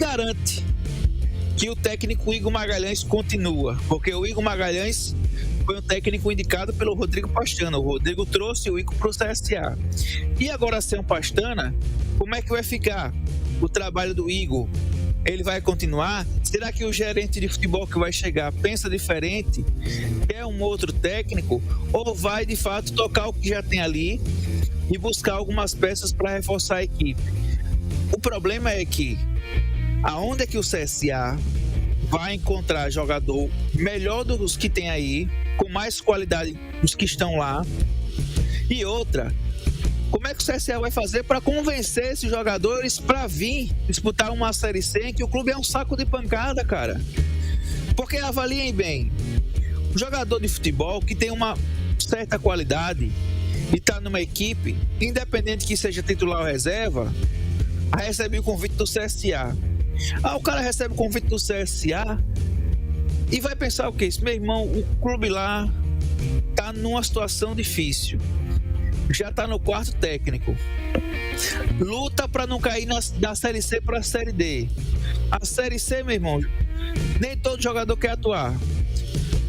garante que o técnico Igor Magalhães continua? Porque o Igor Magalhães foi um técnico indicado pelo Rodrigo Pastana. O Rodrigo trouxe o Igor para o CSA. E agora sem o Pastana, como é que vai ficar o trabalho do Igor? Ele vai continuar? Será que o gerente de futebol que vai chegar pensa diferente? É um outro técnico? Ou vai de fato tocar o que já tem ali e buscar algumas peças para reforçar a equipe? O problema é que aonde é que o CSA vai encontrar jogador melhor dos que tem aí, com mais qualidade dos que estão lá? E outra, como é que o CSA vai fazer para convencer esses jogadores para vir disputar uma Série C, em que o clube é um saco de pancada, cara? Porque avaliem bem, um jogador de futebol que tem uma certa qualidade e está numa equipe, independente que seja titular ou reserva, recebe o convite do CSA. O cara recebe o convite do CSA e vai pensar o quê? Meu irmão, o clube lá tá numa situação difícil, já tá no quarto técnico, luta para não cair da Série C para a Série D. A Série C, meu irmão, nem todo jogador quer atuar.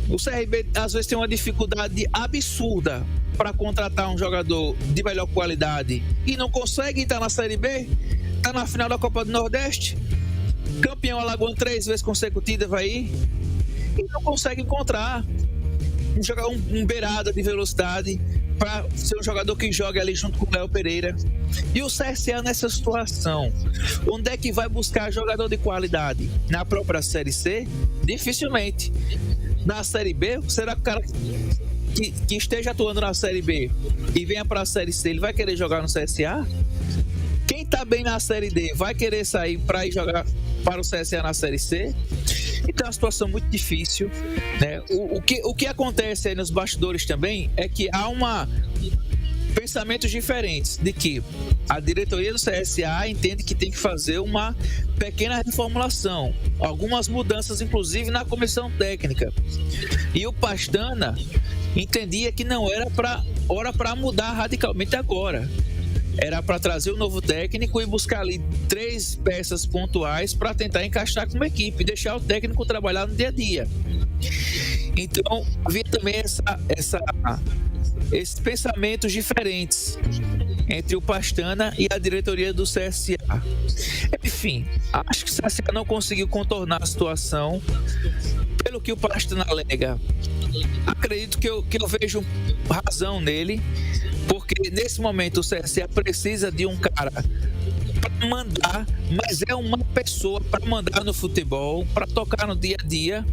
O CRB às vezes tem uma dificuldade absurda para contratar um jogador de melhor qualidade e não consegue estar na Série B. Tá na final da Copa do Nordeste, campeão alagoano 3 vezes consecutivas, vai ir e não consegue encontrar um beirada de velocidade para ser um jogador que joga ali junto com o Léo Pereira. E o CSA nessa situação, onde é que vai buscar jogador de qualidade? Na própria Série C? Dificilmente. Na Série B, será que o cara que esteja atuando na Série B e venha para a Série C, ele vai querer jogar no CSA? Quem está bem na Série D vai querer sair para ir jogar para o CSA na Série C? Então é uma situação muito difícil, né? O que acontece aí nos bastidores também é que há pensamentos diferentes, de que a diretoria do CSA entende que tem que fazer uma pequena reformulação, algumas mudanças inclusive na comissão técnica, e o Pastana entendia que não era para mudar radicalmente agora. Era para trazer um novo técnico e buscar ali 3 peças pontuais para tentar encaixar com uma equipe, deixar o técnico trabalhar no dia a dia. Então, havia também esses pensamentos diferentes entre o Pastana e a diretoria do CSA. Enfim, acho que o CSA não conseguiu contornar a situação. Pelo que o Pastana alega, acredito que eu vejo razão nele, porque nesse momento o CSA precisa de um cara para mandar, mas é uma pessoa para mandar no futebol, para tocar no dia a dia.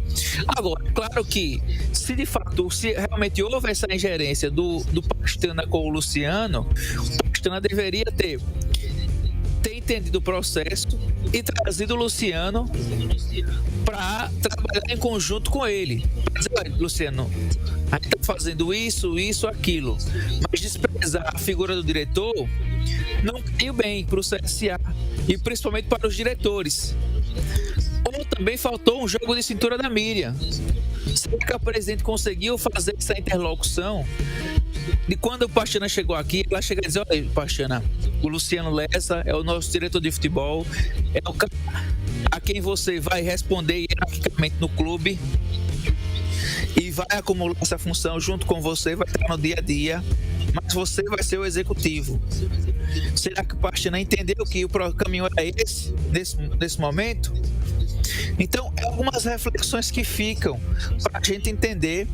Agora, claro que se realmente houve essa ingerência do Pastana com o Luciano, o Pastana deveria ter entendido o processo e trazido o Luciano para trabalhar em conjunto com ele. Mas, Luciano, a gente está fazendo isso, aquilo, mas desprezar a figura do diretor não caiu bem para o CSA e principalmente para os diretores. Ou também faltou um jogo de cintura da Miriam. Será que a presidente conseguiu fazer essa interlocução? E quando o Pastana chegou aqui, ela chega a dizer: olha, Pastana, o Luciano Lessa é o nosso diretor de futebol, é o cara a quem você vai responder hierarquicamente no clube e vai acumular essa função junto com você, vai estar no dia a dia, mas você vai ser o executivo. Será que o Pastana entendeu que o caminho era esse, nesse momento? Então, algumas reflexões que ficam para a gente entender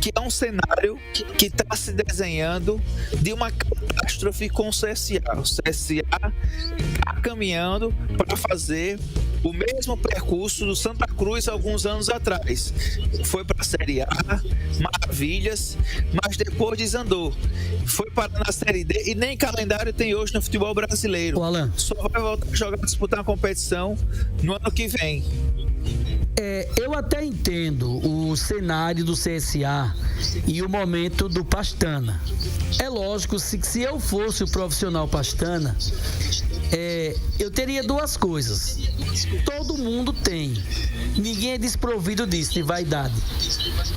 que é um cenário que está se desenhando de uma catástrofe com o CSA. O CSA está caminhando para fazer o mesmo percurso do Santa Cruz alguns anos atrás. Foi para a Série A, maravilhas, mas depois desandou. Foi para na Série D e nem calendário tem hoje no futebol brasileiro. Alan, só vai voltar a jogar, disputar uma competição no ano que vem. Eu até entendo o cenário do CSA e o momento do Pastana. É lógico, se eu fosse o profissional Pastana, eu teria 2 coisas. Todo mundo tem. Ninguém é desprovido disso, de vaidade.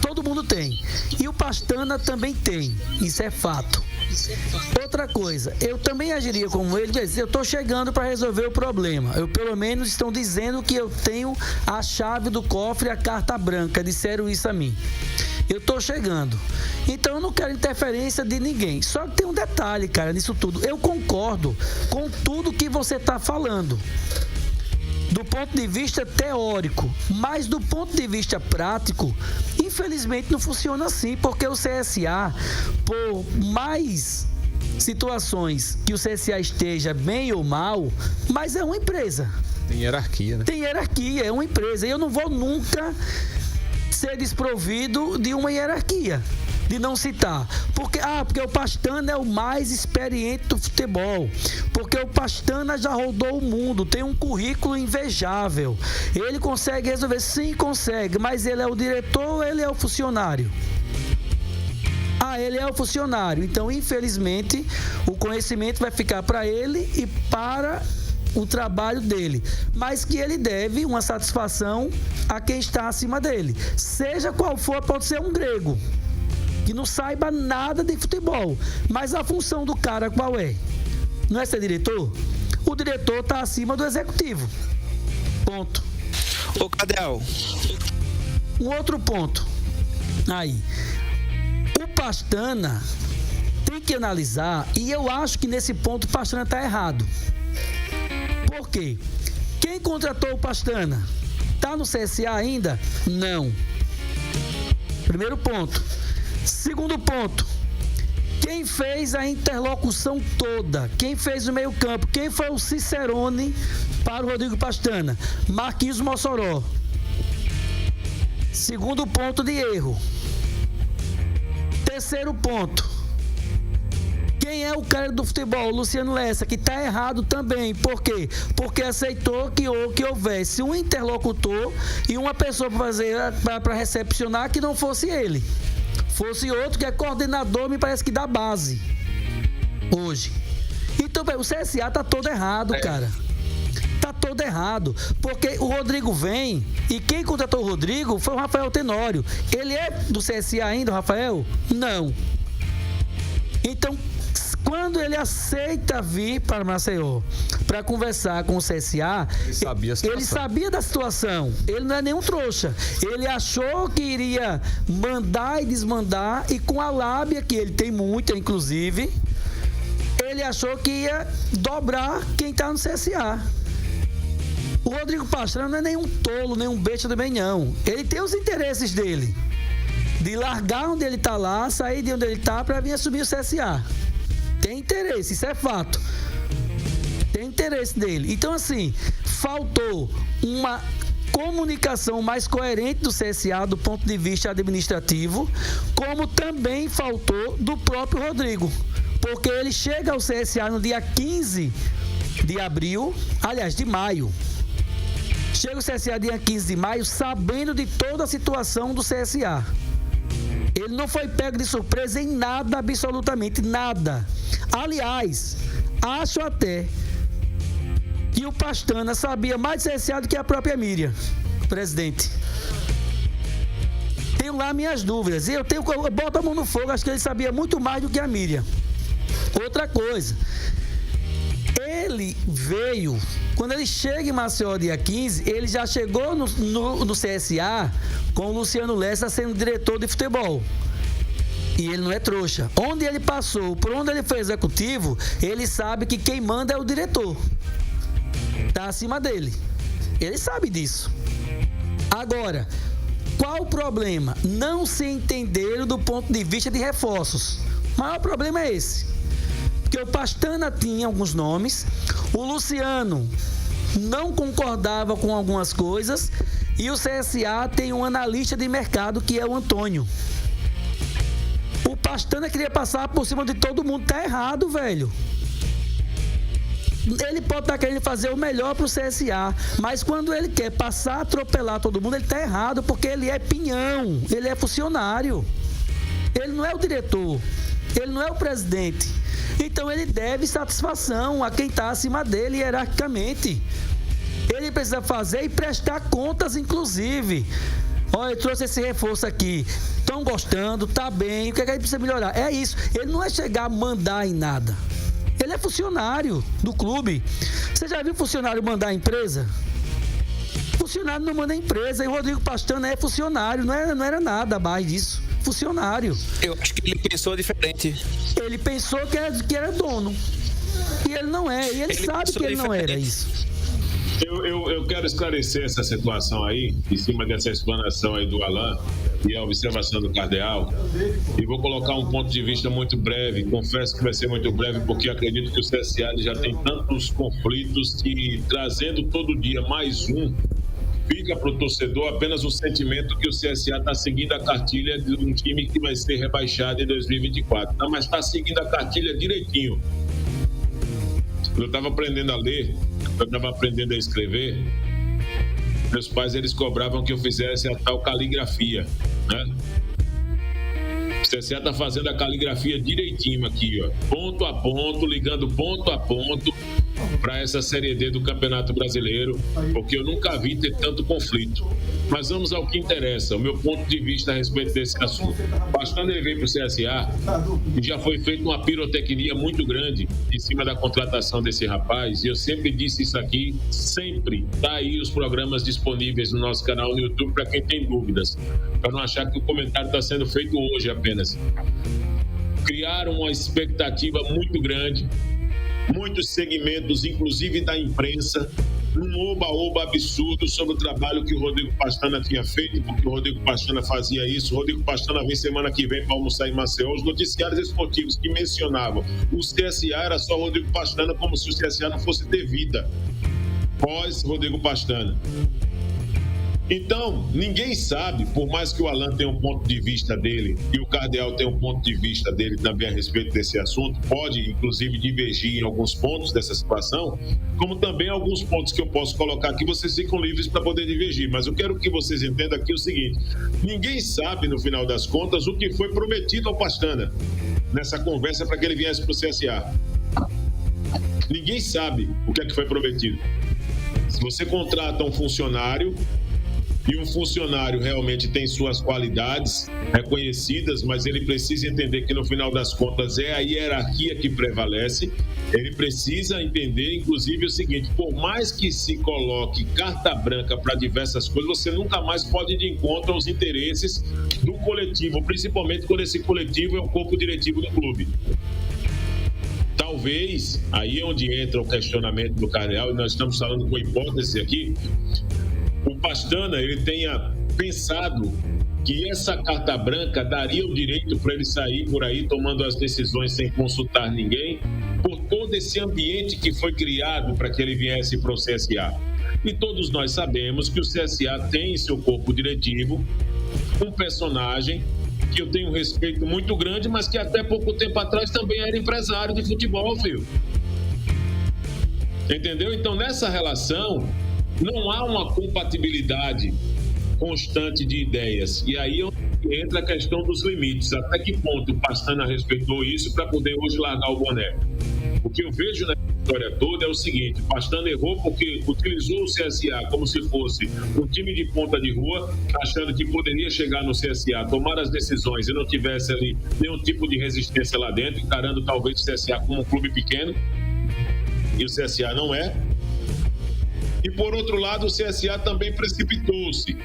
Todo mundo tem. E o Pastana também tem. Isso é fato. Outra coisa, eu também agiria como ele, quer dizer, eu estou chegando para resolver o problema. Eu, pelo menos, estão dizendo que eu tenho a chave do cofre e a carta branca. Disseram isso a mim. Eu estou chegando. Então, eu não quero interferência de ninguém. Só que tem um detalhe, cara, nisso tudo. Eu concordo com tudo que você está falando, do ponto de vista teórico, mas do ponto de vista prático, infelizmente não funciona assim, porque o CSA, por mais situações que o CSA esteja bem ou mal, mas é uma empresa. Tem hierarquia, né? Tem hierarquia, é uma empresa. E eu não vou nunca ser desprovido de uma hierarquia, de não citar. Porque o Pastana é o mais experiente do futebol. Porque o Pastana já rodou o mundo, tem um currículo invejável. Ele consegue resolver? Sim, consegue. Mas ele é o diretor ou ele é o funcionário? Ele é o funcionário. Então, infelizmente, o conhecimento vai ficar para ele e para o trabalho dele, mas que ele deve uma satisfação a quem está acima dele, seja qual for. Pode ser um grego que não saiba nada de futebol, mas a função do cara qual é? Não é ser diretor? O diretor está acima do executivo. Ponto. Ô, Cadel. Um outro ponto aí, o Pastana tem que analisar, e eu acho que nesse ponto o Pastana está errado. Por quê? Quem contratou o Pastana? Está no CSA ainda? Não. Primeiro ponto. Segundo ponto. Quem fez a interlocução toda? Quem fez o meio-campo? Quem foi o Cicerone para o Rodrigo Pastana? Marquinhos Mossoró. Segundo ponto de erro. Terceiro ponto. Quem é o cara do futebol? Luciano Lessa, que está errado também. Por quê? Porque aceitou que houvesse um interlocutor e uma pessoa para recepcionar que não fosse ele. Fosse outro que é coordenador, me parece que da base. Hoje. Então, o CSA está todo errado, cara. Está todo errado. Porque o Rodrigo vem e quem contratou o Rodrigo foi o Rafael Tenório. Ele é do CSA ainda, o Rafael? Não. Então, quando ele aceita vir para Maceió para conversar com o CSA, ele sabia da situação. Ele não é nenhum trouxa. Ele achou que iria mandar e desmandar, e com a lábia, que ele tem muita, inclusive, ele achou que ia dobrar quem está no CSA. O Rodrigo Pastana não é nenhum tolo, nenhum besta também, não. Ele tem os interesses dele, de largar onde ele está lá, sair de onde ele está para vir assumir o CSA. Tem interesse, isso é fato. Tem interesse dele. Então, assim, faltou uma comunicação mais coerente do CSA do ponto de vista administrativo, como também faltou do próprio Rodrigo. Porque ele chega ao CSA no dia 15 de abril, aliás, de maio. Chega o CSA dia 15 de maio sabendo de toda a situação do CSA. Ele não foi pego de surpresa em nada, absolutamente nada. Aliás, acho até que o Pastana sabia mais de CSA do que a própria Miriam, presidente. Tenho lá minhas dúvidas. Eu boto a mão no fogo, acho que ele sabia muito mais do que a Miriam. Outra coisa, ele veio, quando ele chega em Maceió dia 15, ele já chegou no CSA com o Luciano Lessa sendo diretor de futebol. E ele não é trouxa. Onde ele passou, por onde ele foi executivo, ele sabe que quem manda é o diretor. Está acima dele. Ele sabe disso. Agora, qual o problema? Não se entenderam do ponto de vista de reforços. O maior problema é esse. Porque o Pastana tinha alguns nomes, o Luciano não concordava com algumas coisas, e o CSA tem um analista de mercado que é o Antônio. O Pastana queria passar por cima de todo mundo. Tá errado, velho. Ele pode estar querendo fazer o melhor pro CSA, mas quando ele quer passar a atropelar todo mundo, ele tá errado, porque ele é pinhão, ele é funcionário. Ele não é o diretor, ele não é o presidente. Então ele deve satisfação a quem está acima dele hierarquicamente. Ele precisa fazer e prestar contas, inclusive. Olha, eu trouxe esse reforço aqui. Estão gostando, tá bem. O que é que a gente precisa melhorar? É isso. Ele não é chegar a mandar em nada. Ele é funcionário do clube. Você já viu funcionário mandar a empresa? Funcionário não manda a empresa. E o Rodrigo Pastana é funcionário. Não era nada mais disso. Funcionário. Eu acho que ele pensou diferente. Ele pensou que era dono. E ele não é. E ele sabe que ele não era isso. Eu quero esclarecer essa situação aí, em cima dessa explanação aí do Alain e a observação do Cardeal, e vou colocar um ponto de vista muito breve. Confesso que vai ser muito breve, porque acredito que o CSA já tem tantos conflitos que, trazendo todo dia mais um, fica para o torcedor apenas o sentimento que o CSA está seguindo a cartilha de um time que vai ser rebaixado em 2024. Não, mas está seguindo a cartilha direitinho. Eu estava aprendendo a ler, eu estava aprendendo a escrever. Meus pais, eles cobravam que eu fizesse a tal caligrafia, né? O CSA está fazendo a caligrafia direitinho aqui, ó, ponto a ponto, ligando ponto a ponto para essa Série D do Campeonato Brasileiro, porque eu nunca vi ter tanto conflito. Mas vamos ao que interessa, o meu ponto de vista a respeito desse assunto. Bastante ele veio para o CSA e já foi feita uma pirotecnia muito grande em cima da contratação desse rapaz, e eu sempre disse isso aqui, sempre. Tá aí os programas disponíveis no nosso canal no YouTube para quem tem dúvidas, para não achar que o comentário está sendo feito hoje apenas. Criaram uma expectativa muito grande, muitos segmentos, inclusive da imprensa, um oba-oba absurdo sobre o trabalho que o Rodrigo Pastana tinha feito, porque o Rodrigo Pastana fazia isso. O Rodrigo Pastana vem semana que vem para almoçar em Maceió. Os noticiários esportivos que mencionavam o CSA era só o Rodrigo Pastana, como se o CSA não fosse ter vida pós Rodrigo Pastana. Então, ninguém sabe, por mais que o Alain tenha um ponto de vista dele e o Cardeal tenha um ponto de vista dele também a respeito desse assunto, pode inclusive divergir em alguns pontos dessa situação, como também alguns pontos que eu posso colocar aqui, vocês ficam livres para poder divergir. Mas eu quero que vocês entendam aqui o seguinte: ninguém sabe, no final das contas, o que foi prometido ao Pastana nessa conversa para que ele viesse para o CSA. Ninguém sabe o que é que foi prometido. Se você contrata um funcionário e um funcionário realmente tem suas qualidades reconhecidas, mas ele precisa entender que no final das contas é a hierarquia que prevalece. Ele precisa entender, inclusive, o seguinte: por mais que se coloque carta branca para diversas coisas, você nunca mais pode ir de encontro aos interesses do coletivo, principalmente quando esse coletivo é o corpo diretivo do clube. Talvez, aí é onde entra o questionamento do Cardeal, e nós estamos falando com hipótese aqui, o Pastana, ele tenha pensado que essa carta branca daria o direito para ele sair por aí tomando as decisões sem consultar ninguém, por todo esse ambiente que foi criado para que ele viesse para o CSA. E todos nós sabemos que o CSA tem em seu corpo diretivo um personagem que eu tenho um respeito muito grande, mas que até pouco tempo atrás também era empresário de futebol, filho. Entendeu? Então, nessa relação, não há uma compatibilidade constante de ideias. E aí entra a questão dos limites. Até que ponto o Pastana respeitou isso para poder hoje largar o boné? O que eu vejo na história toda é o seguinte: o Pastana errou porque utilizou o CSA como se fosse um time de ponta de rua, achando que poderia chegar no CSA, tomar as decisões e não tivesse ali nenhum tipo de resistência lá dentro, encarando talvez o CSA como um clube pequeno, e o CSA não é. E, por outro lado, o CSA também precipitou-se.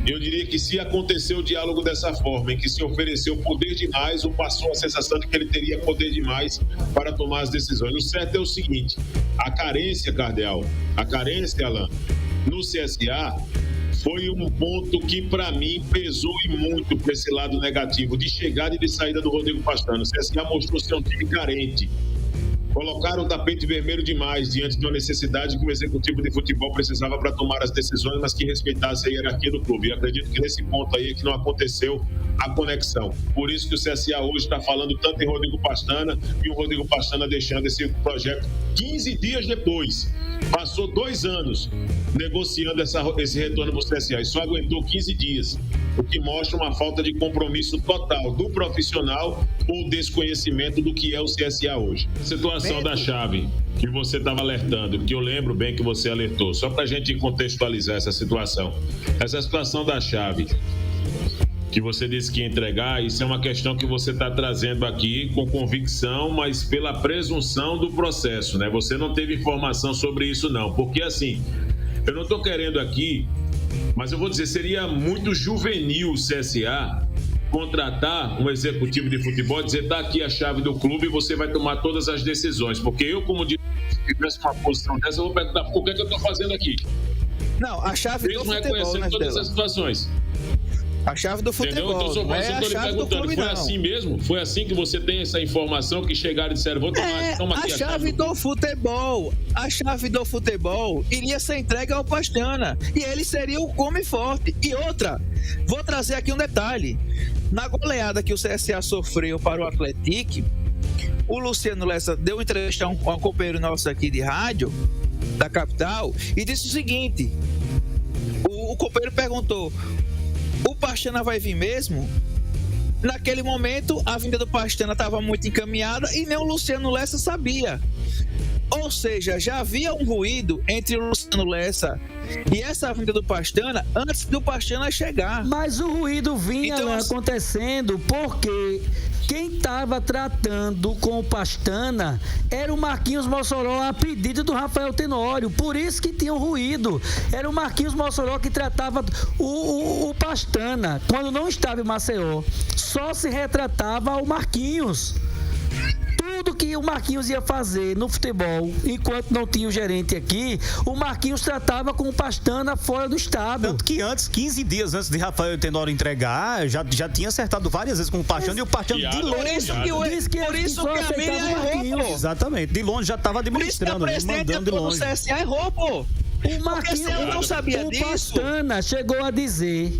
Eu diria que se aconteceu o diálogo dessa forma, em que se ofereceu poder demais, ou passou a sensação de que ele teria poder demais para tomar as decisões. O certo é o seguinte: a carência, Cardeal, a carência, Alain, no CSA foi um ponto que, para mim, pesou e muito para esse lado negativo, de chegada e de saída do Rodrigo Pastana. O CSA mostrou ser um time carente. Colocaram o tapete vermelho demais diante de uma necessidade que o executivo de futebol precisava para tomar as decisões, mas que respeitasse a hierarquia do clube. E acredito que nesse ponto aí é que não aconteceu a conexão. Por isso que o CSA hoje está falando tanto em Rodrigo Pastana, e o Rodrigo Pastana deixando esse projeto 15 dias depois. Passou 2 anos negociando esse retorno para o CSA e só aguentou 15 dias, o que mostra uma falta de compromisso total do profissional ou desconhecimento do que é o CSA hoje. Situação da chave. que você estava alertando, que eu lembro bem que você alertou, só para a gente contextualizar essa situação. Essa situação da chave, que você disse que ia entregar, isso é uma questão que você está trazendo aqui com convicção, mas pela presunção do processo, né? Você não teve informação sobre isso, não. Porque, assim, eu não estou querendo aqui, mas eu vou dizer, seria muito juvenil o CSA contratar um executivo de futebol e dizer, tá aqui a chave do clube e você vai tomar todas as decisões. Porque eu, como se tivesse uma posição dessa, eu vou perguntar, o que é que eu estou fazendo aqui? Não, a chave do futebol, reconhecendo todas as situações. A chave do futebol, entendeu? Então, não é a chave do clube, foi não. assim mesmo? Foi assim que você tem essa informação que chegaram e disseram, vou tomar, toma aqui a chave do futebol. A chave do futebol iria ser entregue ao Pastana e ele seria o come forte. E outra, vou trazer aqui um detalhe. Na goleada que o CSA sofreu para o Atlético, o Luciano Lessa deu uma entrevista a um companheiro nosso aqui de rádio, da capital, e disse o seguinte: o companheiro perguntou, o Pastana vai vir mesmo? Naquele momento, a vinda do Pastana estava muito encaminhada e nem o Luciano Lessa sabia. Ou seja, já havia um ruído entre o Luciano Lessa e essa vinda do Pastana antes do Pastana chegar. Mas o ruído vinha então, acontecendo porque quem estava tratando com o Pastana era o Marquinhos Mossoró a pedido do Rafael Tenório. Por isso que tinha um ruído. Era o Marquinhos Mossoró que tratava o Pastana. Quando não estava em Maceió, só se retratava o Marquinhos. Tudo que o Marquinhos ia fazer no futebol, enquanto não tinha o gerente aqui, o Marquinhos tratava com o Pastana fora do estado. Tanto que 15 dias antes de Rafael Tenório entregar, já tinha acertado várias vezes com o Pastana e o Pastana de longe. Por isso que a Miriam errou, pô. Exatamente, de longe já estava administrando, mandando de longe. O CSA errou, pô. O Marquinhos não sabia disso. O Pastana chegou a dizer,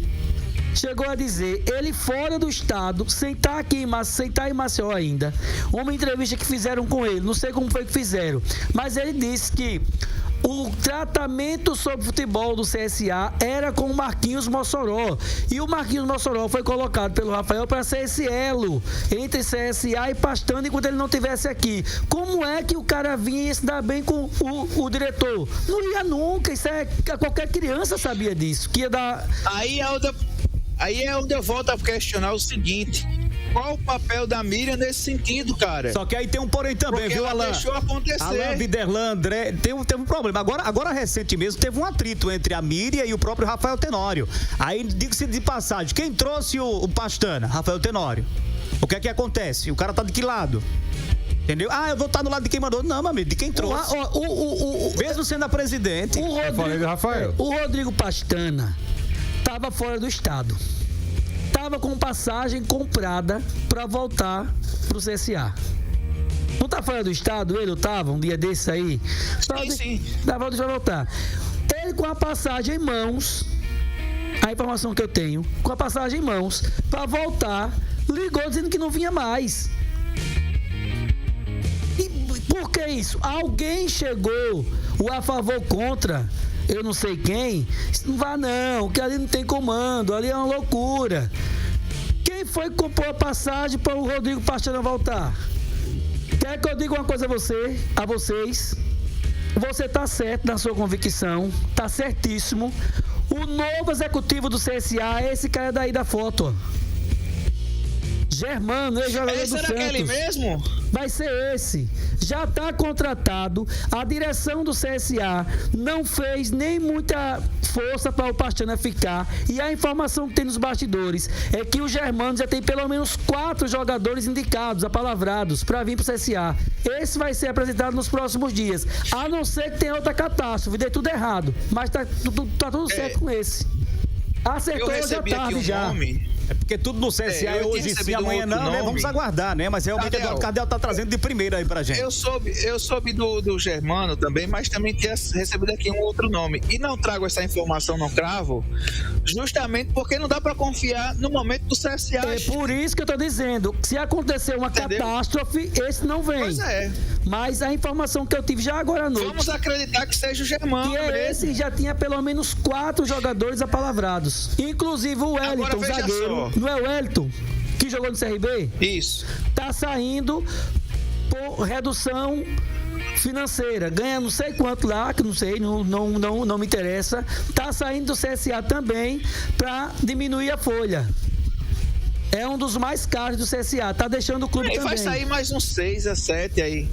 ele fora do estado, sem estar em Maceió ainda, uma entrevista que fizeram com ele, não sei como foi que fizeram, mas ele disse que o tratamento sobre futebol do CSA era com o Marquinhos Mossoró, e o Marquinhos Mossoró foi colocado pelo Rafael para ser esse elo entre CSA e Pastana enquanto ele não estivesse aqui. Como é que o cara vinha e ia se dar bem com o diretor? Não ia nunca, qualquer criança sabia disso, que ia dar... Aí é onde eu volto a questionar o seguinte: qual o papel da Miriam nesse sentido, cara? Só que aí tem um porém também, porque viu, ela Alain? deixou acontecer. Alain, Viderlan, André, teve um problema. Agora recente mesmo, teve um atrito entre a Miriam e o próprio Rafael Tenório. Aí, diga-se de passagem, quem trouxe o Pastana? Rafael Tenório. O que é que acontece? O cara tá de que lado? Entendeu? Eu vou estar no lado de quem mandou. Não, meu amigo, de quem trouxe. Mesmo sendo a presidente. O Rodrigo Pastana estava fora do estado. Estava com passagem comprada para voltar pro CSA. Não tá fora do estado? Ele estava um dia desses aí? Sim. Dava para voltar. Ele com a passagem em mãos, a informação que eu tenho, com a passagem em mãos, para voltar, ligou dizendo que não vinha mais. E por que isso? Alguém chegou, o a favor ou contra, eu não sei quem, não vá não, que ali não tem comando, ali é uma loucura. Quem foi que comprou a passagem para o Rodrigo Pastana voltar? Quer que eu diga uma coisa a vocês? Você tá certo na sua convicção, tá certíssimo. O novo executivo do CSA é esse cara daí da foto, ó. Germano, ex-jogador do Santos. Será aquele mesmo? Vai ser esse. Já está contratado. A direção do CSA não fez nem muita força para o Pastana ficar. E a informação que tem nos bastidores é que o Germano já tem pelo menos 4 jogadores indicados, apalavrados, para vir para o CSA. Esse vai ser apresentado nos próximos dias. A não ser que tenha outra catástrofe, dê tudo errado. Mas tá tudo certo com esse. Acertou hoje à tarde já. É porque tudo no CSA é hoje sim, amanhã não, né? Vamos aguardar, né? Mas realmente o Eduardo Cardeal tá trazendo de primeira aí pra gente. Eu soube do Germano também, mas também tinha recebido aqui um outro nome. E não trago essa informação, não cravo, justamente porque não dá pra confiar no momento do CSA. É por isso que eu tô dizendo, se acontecer uma catástrofe, esse não vem. Pois é. Mas a informação que eu tive já agora à noite... Vamos acreditar que seja o Germano. Que esse já tinha pelo menos 4 jogadores apalavrados. Inclusive o Wellington, zagueiro. Não é o Wellington que jogou no CRB? Isso. Tá saindo por redução financeira, ganha não sei quanto lá, que não sei, não me interessa, tá saindo do CSA também para diminuir a folha. É um dos mais caros do CSA, tá deixando o clube também. Vai sair mais uns 6 a 7 aí.